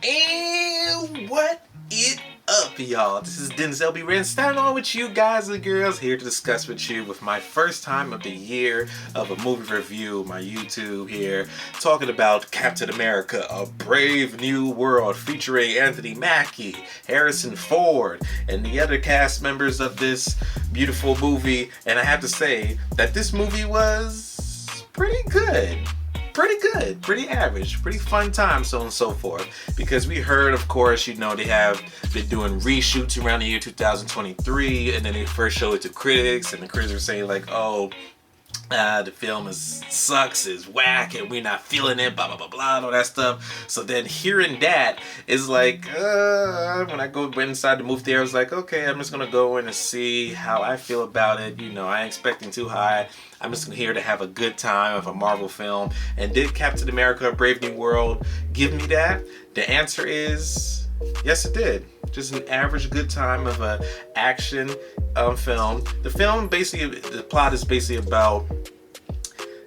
And what it up, y'all? This is Denzel B. Ren, starting on with you guys and girls, here to discuss with you with my first time of the year of a movie review, my YouTube here, talking about Captain America, A Brave New World, featuring Anthony Mackie, Harrison Ford, and the other cast members of this beautiful movie. And I have to say that this movie was pretty good. Pretty average, pretty fun time, so on and so forth. Because we heard, of course, they have been doing reshoots around the year 2023, and then they first showed it to critics, and the critics were saying like, oh, the film sucks, is whack, and we're not feeling it, blah blah blah blah, and all that stuff. So then hearing that is like, when I went inside the movie theater, I was like, okay, I'm just gonna go in and see how I feel about it. I ain't expecting too high. I'm just here to have a good time of a Marvel film. And did Captain America: A Brave New World give me that? The answer is yes, it did. Just an average good time of a action film. The film basically, the plot is basically about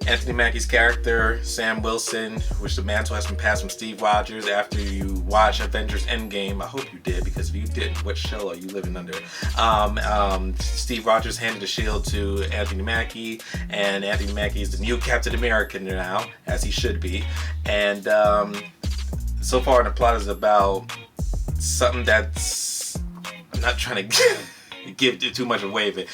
Anthony Mackie's character, Sam Wilson, which the mantle has been passed from Steve Rogers after you watch Avengers Endgame. I hope you did, because if you didn't, what shell are you living under? Steve Rogers handed the shield to Anthony Mackie, and Anthony Mackie is the new Captain America now, as he should be. And so far the plot is about something that's, I'm not trying to give too much away of it,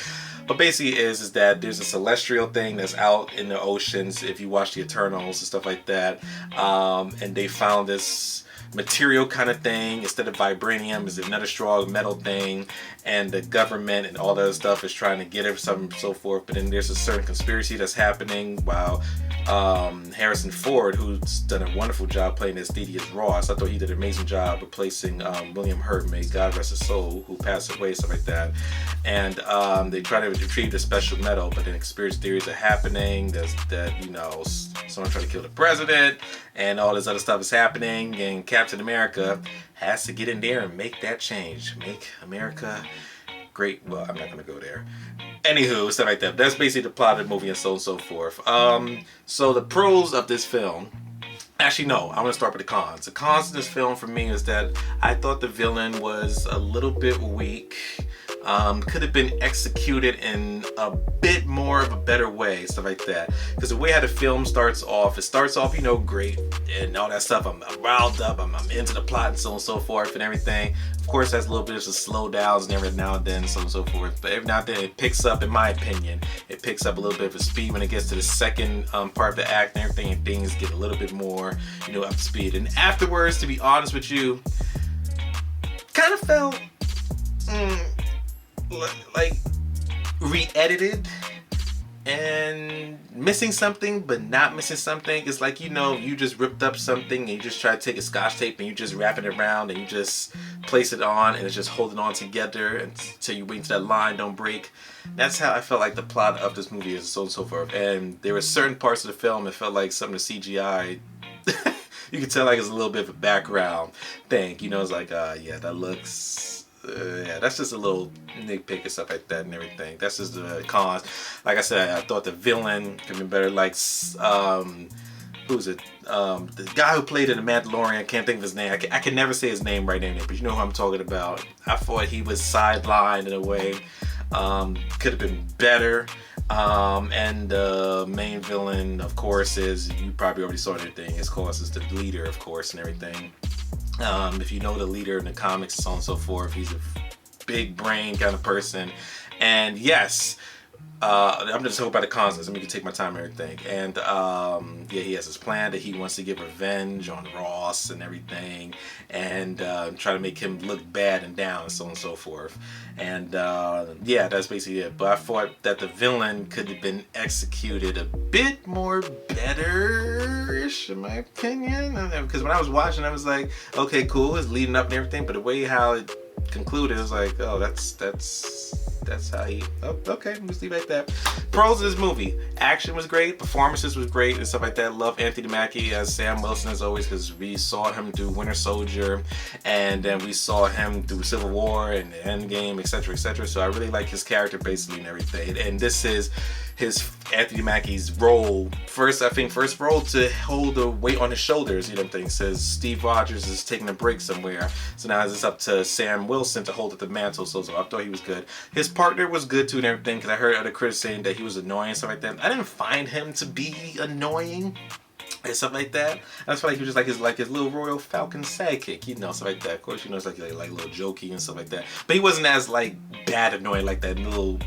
but basically is that there's a celestial thing that's out in the oceans, if you watch the Eternals and stuff like that, and they found this material kind of thing. Instead of vibranium, is another strong metal thing, and the government and all that other stuff is trying to get it, something and so forth. But then there's a certain conspiracy that's happening while Harrison Ford, who's done a wonderful job playing this Thaddeus Ross. I thought he did an amazing job replacing William Hurt, may God rest his soul, who passed away, stuff like that. And they try to retrieve the special metal, but then conspiracy theories are happening. There's that, someone trying to kill the president, and all this other stuff is happening, and Captain America has to get in there and make that change. Make America great. Well, I'm not going to go there. Anywho, stuff like that. That's basically the plot of the movie and so on and so forth. So the pros of this film. Actually, no, I'm going to start with the cons. The cons of this film for me is that I thought the villain was a little bit weak. Could have been executed in a bit more of a better way, stuff like that. Because the way how the film starts off, great and all that stuff. I'm riled up, I'm into the plot and so on and so forth and everything. Of course, has a little bit of some slow downs and every now and then, so on and so forth. But every now and then it picks up, in my opinion, it picks up a little bit of a speed when it gets to the second part of the act and everything, and things get a little bit more, up to speed. And afterwards, to be honest with you, kind of felt like re-edited and missing something, but not missing something. It's like, you just ripped up something and you just try to take a scotch tape and you just wrap it around and you just place it on and it's just holding on together until you wait until that line don't break. That's how I felt like the plot of this movie is, so on and so forth. And there were certain parts of the film that felt like some of the CGI you could tell like it's a little bit of a background thing. It's like, yeah, that looks... yeah, that's just a little nitpick and stuff like that and everything. That's just the cons. Like I said, I thought the villain could be better. Like, who's it? The guy who played in The Mandalorian, I can't think of his name. I can never say his name right now, but you know who I'm talking about. I thought he was sidelined in a way. Could have been better. And the main villain, of course, is, you probably already saw everything, of course, is the leader, of course, and everything. If you know the leader in the comics and so on and so forth, he's a big brain kind of person. And yes, I'm just talking about the cons. Let me take my time and everything. And yeah, he has his plan that he wants to get revenge on Ross and everything, and try to make him look bad and down and so on and so forth. And yeah, that's basically it. But I thought that the villain could have been executed a bit more better-ish, in my opinion. Because when I was watching, I was like, okay, cool, it's leading up and everything. But the way how it concluded, it was like, oh, that's how he... Oh, okay, let's leave it like that. Pros of this movie. Action was great. Performances was great and stuff like that. Love Anthony Mackie as Sam Wilson as always, because we saw him do Winter Soldier, and then we saw him do Civil War and Endgame, etc., etc. So I really like his character basically and everything. And this is his Anthony Mackie's role, first role to hold the weight on his shoulders, you know what I'm saying? Says Steve Rogers is taking a break somewhere, so now it's up to Sam Wilson to hold up the mantle. So I thought he was good. His partner was good too and everything, because I heard other critics saying that he was annoying and stuff like that. I didn't find him to be annoying and stuff like that. I just felt like he was just like his little Royal Falcon sidekick, you know, stuff like that. Of course, you know, it's like little jokey and stuff like that. But he wasn't as like bad annoying like that little.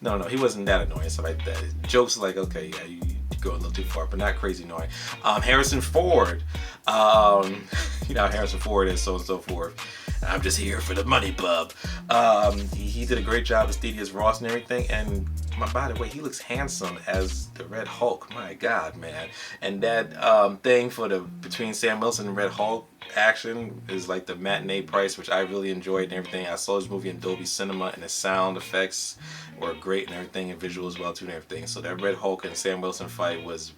No, he wasn't that annoying, stuff like that. Jokes like, okay, yeah, you go a little too far, but not crazy annoying. Harrison Ford, you know how Harrison Ford is, so on and so forth. I'm just here for the money, bub. He did a great job as Thaddeus Ross and everything, and by the way, he looks handsome as the Red Hulk. My God, man. And that thing for between Sam Wilson and Red Hulk action is like the matinee price, which I really enjoyed and everything. I saw this movie in Dolby Cinema, and the sound effects were great and everything, and visual as well too and everything. So that Red Hulk and Sam Wilson fight was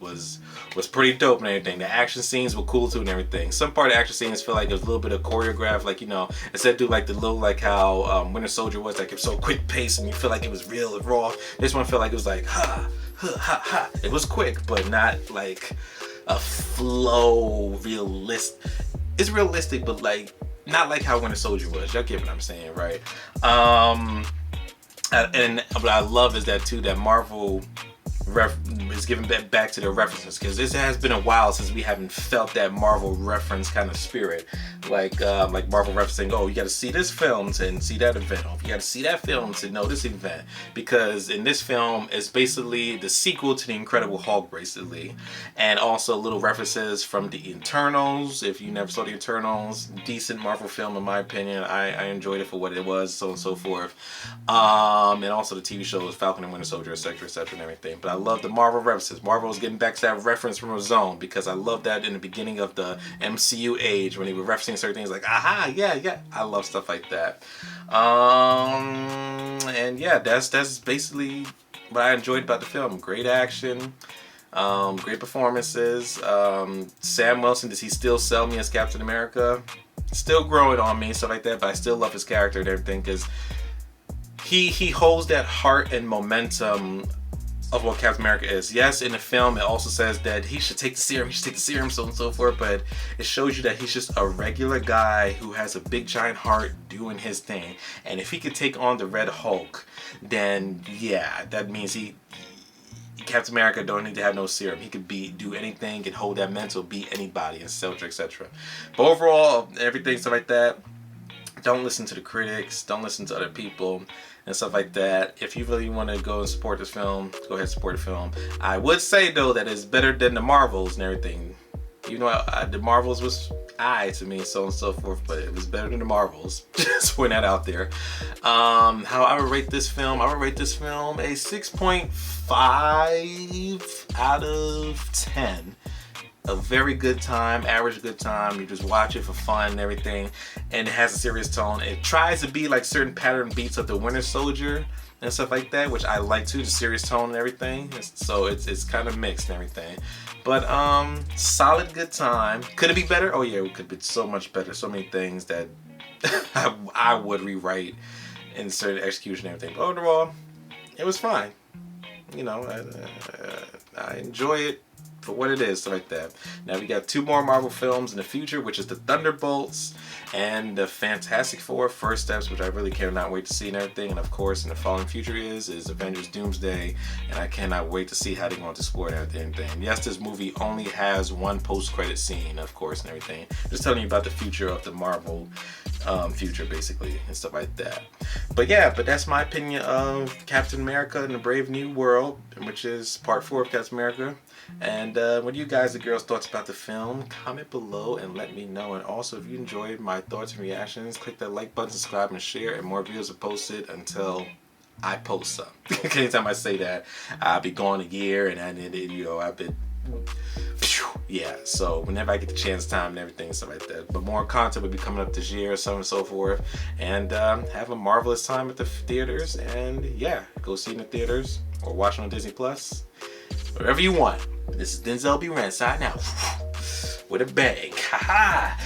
pretty dope and everything. The action scenes were cool too and everything. Some part of the action scenes feel like there was a little bit of choreographed, like, you know, instead of do like the little, like how Winter Soldier was, like it was so quick paced and you feel like it was real and raw. This one felt like it was like ha ha ha ha. It was quick, but not like a flow realistic. It's realistic, but like not like how Winter Soldier was. Y'all get what I'm saying, right? And what I love is that too, that Marvel is giving back to their references, because this has been a while since we haven't felt that Marvel reference kind of spirit, like Marvel referencing, oh, you got to see this film to see that event, or you got to see that film to know this event, because in this film it's basically the sequel to the Incredible Hulk, basically, and also little references from the Eternals. If you never saw the Eternals, decent Marvel film in my opinion. I enjoyed it for what it was, so on and so forth, and also the TV shows Falcon and Winter Soldier, etc., and everything. But I love the Marvel references. Marvel was getting back to that reference from a zone, because I love that in the beginning of the MCU age when they were referencing certain things like, aha, yeah. I love stuff like that. And yeah, that's basically what I enjoyed about the film. Great action, great performances. Sam Wilson, does he still sell me as Captain America? Still growing on me, stuff like that, but I still love his character and everything, because he holds that heart and momentum of what Captain America is. Yes, in the film it also says that he should take the serum, so on and so forth, but it shows you that he's just a regular guy who has a big giant heart doing his thing. And if he could take on the Red Hulk, then yeah, that means Captain America don't need to have no serum. He could do anything, can hold that mental, beat anybody, etc. But overall, everything stuff like that, don't listen to the critics, don't listen to other people and stuff like that. If you really want to go and support this film, go ahead and support the film. I would say though that it's better than the Marvels and everything. You know, the Marvels was to me, so on and so forth, but it was better than the Marvels. Just putting that out there. How I would rate this film? I would rate this film a 6.5 out of 10. A very good time, average good time. You just watch it for fun and everything, and it has a serious tone. It tries to be like certain pattern beats of the Winter Soldier and stuff like that, which I like too, the serious tone and everything. So it's kind of mixed and everything. But solid good time. Could it be better? Oh yeah, it could be so much better. So many things that I would rewrite in certain execution and everything. But overall, it was fine. You know, I enjoy it for what it is, stuff like that. Now we got 2 more Marvel films in the future, which is the Thunderbolts and the Fantastic Four First Steps, which I really cannot wait to see and everything. And of course, in the following future is Avengers Doomsday, and I cannot wait to see how they're going to explore that and everything. Yes, this movie only has 1 post-credit scene, of course, and everything. Just telling you about the future of the Marvel future, basically, and stuff like that. But yeah, that's my opinion of Captain America and the Brave New World, which is part 4 of Captain America. And what do you guys, the girls, thoughts about the film? Comment below and let me know. And also, if you enjoyed my thoughts and reactions, click that like button, subscribe, and share. And more videos are posted until I post some. Anytime I say that, I'll be gone a year, and I've been, yeah. So whenever I get the chance, time, and everything, stuff like that. But more content will be coming up this year, so on and so forth. And have a marvelous time at the theaters. And yeah, go see it in the theaters or watch it on Disney Plus. Whatever you want. This is Denzel B. Rand signing out with a bang. Ha ha.